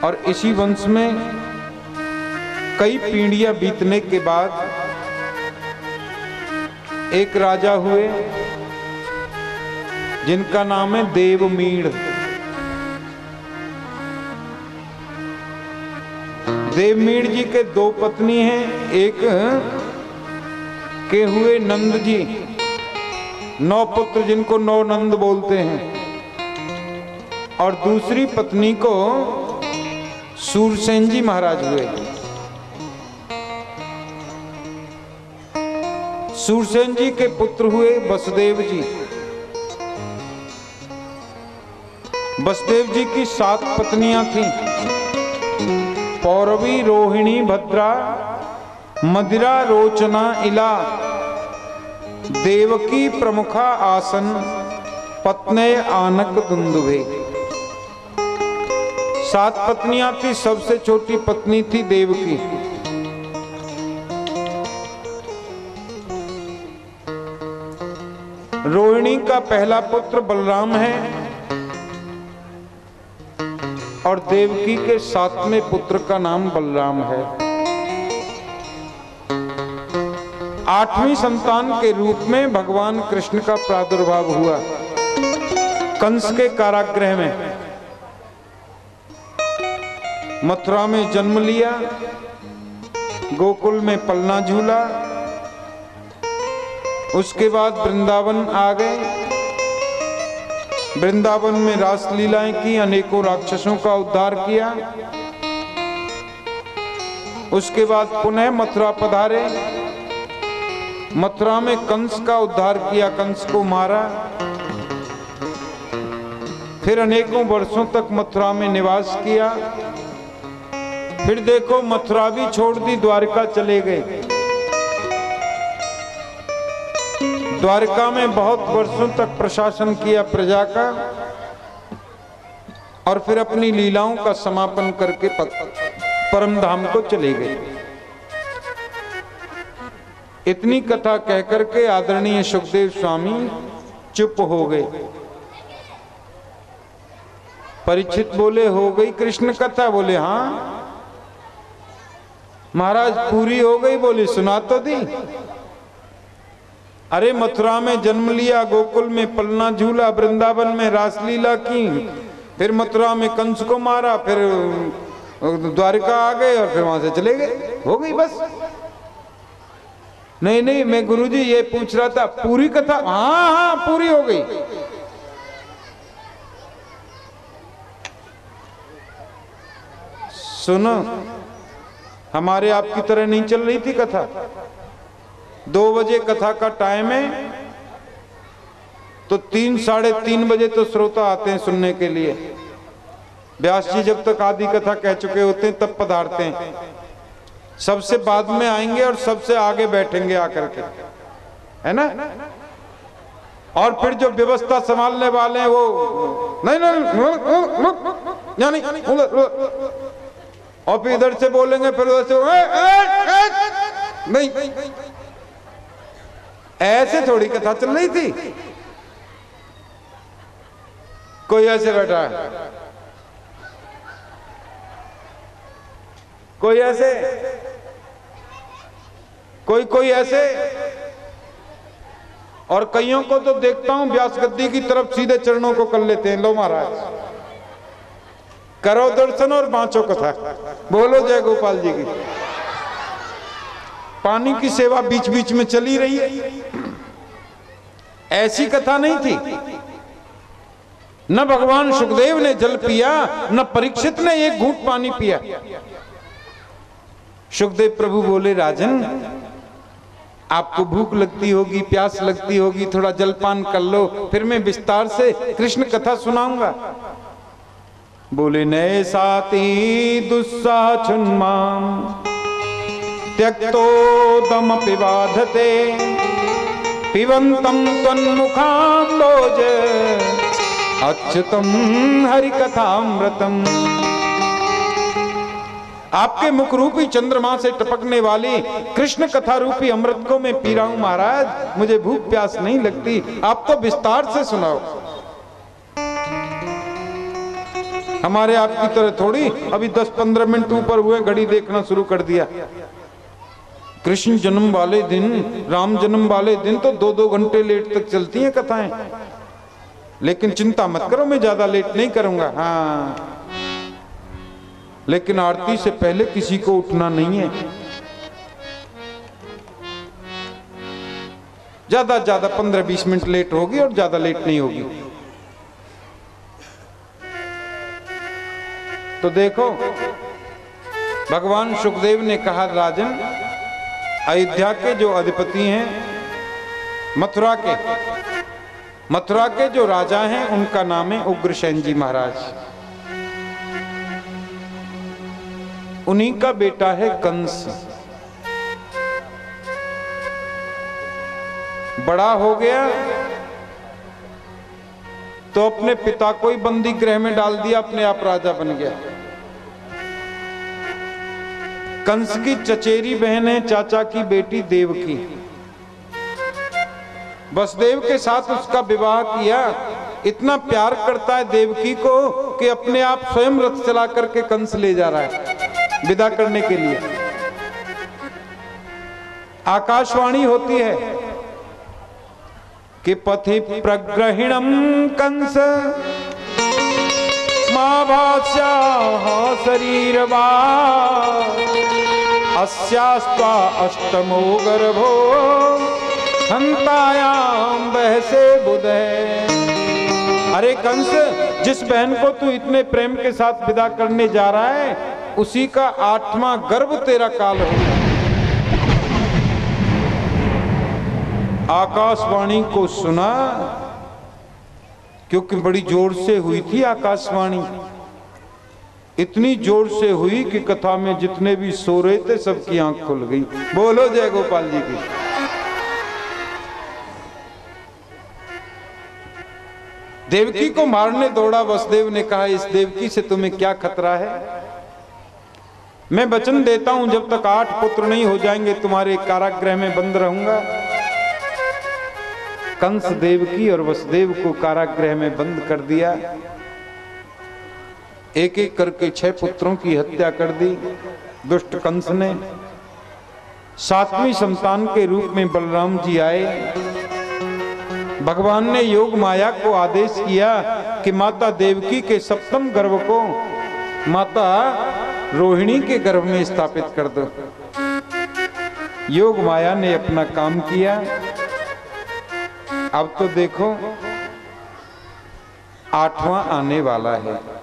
और इसी वंश में कई पीढ़ियां बीतने के बाद एक राजा हुए जिनका नाम है देवमीड़। देवमीड़ जी के दो पत्नी हैं, एक के हुए नंद जी, 9 पुत्र जिनको 9 नंद बोलते हैं, और दूसरी पत्नी को सूरसेन जी महाराज हुए। सूरसेन जी के पुत्र हुए वसुदेव जी। वसुदेव जी की 7 पत्नियां थीं, पौरवी, रोहिणी, भद्रा, मदिरा, रोचना, इला, देवकी, प्रमुखा, आसन, पत्ने, आनक, दुंदुभे। 7 पत्नियां थी, सबसे छोटी पत्नी थी देवकी। रोहिणी का पहला पुत्र बलराम है और देवकी के 7वें पुत्र का नाम बलराम है। 8वीं संतान के रूप में भगवान कृष्ण का प्रादुर्भाव हुआ कंस के कारागृह में। मथुरा में जन्म लिया, गोकुल में पलना झूला, उसके बाद वृंदावन आ गए। वृंदावन में रास लीलाएं की, अनेकों राक्षसों का उद्धार किया। उसके बाद पुनः मथुरा पधारे। मथुरा में कंस का उद्धार किया, कंस को मारा। फिर अनेकों वर्षों तक मथुरा में निवास किया। फिर देखो मथुरा भी छोड़ दी, द्वारका चले गए। द्वारका में बहुत वर्षों तक प्रशासन किया प्रजा का, और फिर अपनी लीलाओं का समापन करके परम धाम को चले गए। इतनी कथा कहकर के आदरणीय सुखदेव स्वामी चुप हो गए। परीक्षित बोले, हो गई कृष्ण कथा? बोले हाँ। महाराज पूरी हो गई? बोले सुना तो दी। अरे मथुरा में जन्म लिया, गोकुल में पलना झूला, वृंदावन में रासलीला की, फिर मथुरा में कंस को मारा, फिर द्वारका आ गए और फिर वहां से चले गए। हो गई बस? नहीं नहीं, मैं गुरुजी ये पूछ रहा था पूरी कथा। हाँ हाँ पूरी हो गई। सुनो, हमारे आपकी तरह नहीं चल रही थी कथा। 2 बजे कथा का टाइम है, तो 3 साढ़े 3 बजे तो श्रोता आते हैं सुनने के लिए। व्यास जी जब तक आधी कथा कह चुके होते हैं तब पधारते हैं। सबसे बाद में आएंगे और सबसे आगे बैठेंगे आकर के, है ना। और फिर जो व्यवस्था संभालने वाले हैं वो नहीं और फिर इधर से बोलेंगे, फिर उधर से नहीं। ऐसे थोड़ी कथा चल रही थी। कोई ऐसे बैठा है, कोई ऐसे, कोई ऐसे, और कईयों को तो देखता हूं व्यास गद्दी की तरफ सीधे चरणों को कर लेते हैं। लो महाराज करो दर्शन और बाँचो कथा। बोलो जय गोपाल जी की। पानी की सेवा बीच बीच में चली रही है। ऐसी कथा नहीं थी। न भगवान सुखदेव ने जल पिया, न परीक्षित ने एक घूंट पानी पिया। सुखदेव प्रभु बोले, राजन आपको भूख लगती होगी, प्यास लगती होगी, थोड़ा जलपान कर लो, फिर मैं विस्तार से कृष्ण कथा सुनाऊंगा। बोले, नए साथी दुस्साहचुन्माम त्यक्तोदम पिबाधते पिबंतम त्वन्मुखाम्बोज अच्युतम हरिकथामृतम। आपके मुख रूपी चंद्रमा से टपकने वाली कृष्ण कथा रूपी अमृत को मैं पी रहा हूं महाराज, मुझे भूख प्यास नहीं लगती, आप तो विस्तार से सुनाओ। हमारे आपकी तरह थोड़ी अभी 10-15 मिनट ऊपर हुए घड़ी देखना शुरू कर दिया। कृष्ण जन्म वाले दिन, राम जन्म वाले दिन तो 2-2 घंटे लेट तक चलती हैं कथाएं। लेकिन चिंता मत करो, मैं ज्यादा लेट नहीं करूंगा। हाँ, लेकिन आरती से पहले किसी को उठना नहीं है। ज्यादा 15-20 मिनट लेट होगी और ज्यादा लेट नहीं होगी। तो देखो, भगवान सुखदेव ने कहा, राजन, अयोध्या के जो अधिपति हैं, मथुरा के जो राजा हैं, उनका नाम है उग्रसेन जी महाराज। उन्हीं का बेटा है कंस। बड़ा हो गया तो अपने पिता को ही बंदी गृह में डाल दिया, अपने आप राजा बन गया। कंस की चचेरी बहन है चाचा की बेटी देवकी। वसुदेव के साथ उसका विवाह किया। इतना प्यार करता है देवकी को कि अपने आप स्वयं रथ चला करके कंस ले जा रहा है विदा करने के लिए। आकाशवाणी होती है कि पथि प्रग्रहिणम कंस मां भास्याः शरीरवा अस्यास्त्वा अष्टमो गर्भो हंतायाम बहसे बुधे। अरे कंस, जिस बहन को तू इतने प्रेम के साथ विदा करने जा रहा है, उसी का 8वां गर्भ तेरा काल हो। आकाशवाणी को सुना, क्योंकि बड़ी जोर से हुई थी आकाशवाणी। इतनी जोर से हुई कि कथा में जितने भी सो रहे थे सबकी आंख खुल गई। बोलो जय गोपाल जी की। देवकी को मारने दौड़ा वसुदेव ने कहा, इस देवकी से तुम्हें क्या खतरा है? मैं वचन देता हूं, जब तक 8 पुत्र नहीं हो जाएंगे तुम्हारे कारागृह में बंद रहूंगा। कंस देवकी और वसुदेव को कारागृह में बंद कर दिया। एक एक करके 6 पुत्रों की हत्या कर दी दुष्ट कंस ने। 7वीं संतान के रूप में बलराम जी आए। भगवान ने योग माया को आदेश किया कि माता देवकी के 7वें गर्भ को माता रोहिणी के गर्भ में स्थापित कर दो। योग माया ने अपना काम किया। अब तो देखो 8वां आने वाला है।